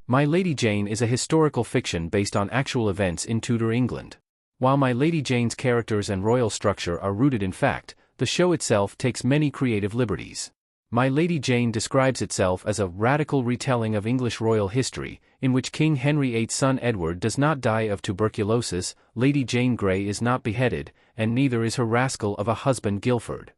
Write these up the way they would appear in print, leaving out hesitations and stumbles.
My Lady Jane is a historical fiction based on actual events in Tudor England. While My Lady Jane's characters and royal structure are rooted in fact, the show itself takes many creative liberties. My Lady Jane describes itself as a radical retelling of English royal history, in which King Henry VIII's son Edward does not die of tuberculosis, Lady Jane Grey is not beheaded, and neither is her rascal of a husband Guilford.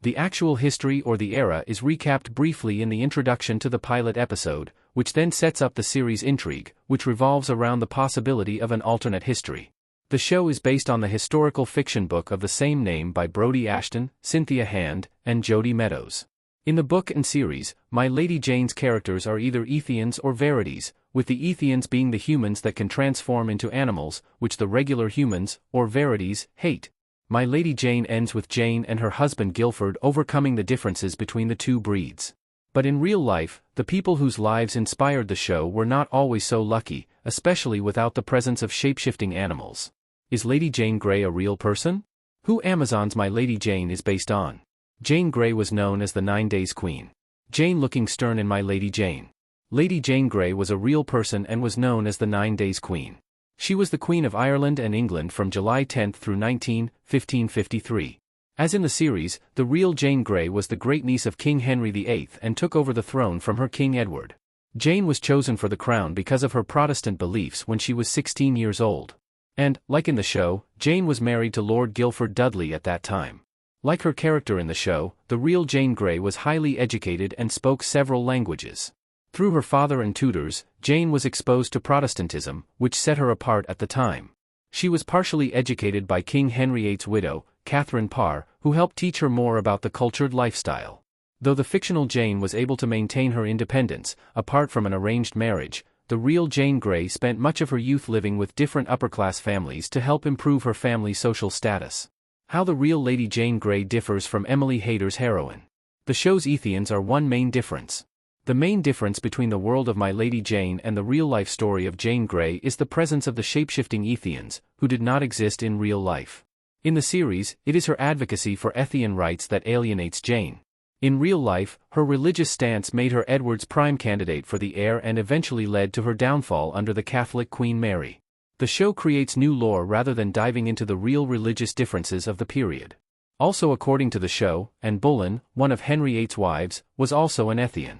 The actual history or the era is recapped briefly in the introduction to the pilot episode, which then sets up the series' intrigue, which revolves around the possibility of an alternate history. The show is based on the historical fiction book of the same name by Brodie Ashton, Cynthia Hand, and Jodi Meadows. In the book and series, My Lady Jane's characters are either Ethians or Verities, with the Ethians being the humans that can transform into animals, which the regular humans, or Verities, hate. My Lady Jane ends with Jane and her husband Guilford overcoming the differences between the two breeds. But in real life, the people whose lives inspired the show were not always so lucky, especially without the presence of shape-shifting animals. Is Lady Jane Grey a real person? Who Amazon's My Lady Jane is based on? Jane Grey was known as the 9 Days Queen. Jane looking stern in My Lady Jane. Lady Jane Grey was a real person and was known as the 9 Days Queen. She was the Queen of Ireland and England from July 10 through 19, 1553. As in the series, the real Jane Grey was the great-niece of King Henry VIII and took over the throne from her King Edward. Jane was chosen for the crown because of her Protestant beliefs when she was 16 years old. And, like in the show, Jane was married to Lord Guilford Dudley at that time. Like her character in the show, the real Jane Grey was highly educated and spoke several languages. Through her father and tutors, Jane was exposed to Protestantism, which set her apart at the time. She was partially educated by King Henry VIII's widow, Catherine Parr, who helped teach her more about the cultured lifestyle. Though the fictional Jane was able to maintain her independence, apart from an arranged marriage, the real Jane Grey spent much of her youth living with different upper-class families to help improve her family's social status. How the real Lady Jane Grey differs from Emily Hayter's heroine. The show's Ethians are one main difference. The main difference between the world of My Lady Jane and the real-life story of Jane Grey is the presence of the shape-shifting Ethians, who did not exist in real life. In the series, it is her advocacy for Ethian rights that alienates Jane. In real life, her religious stance made her Edward's prime candidate for the heir and eventually led to her downfall under the Catholic Queen Mary. The show creates new lore rather than diving into the real religious differences of the period. Also according to the show, Anne Boleyn, one of Henry VIII's wives, was also an Ethian.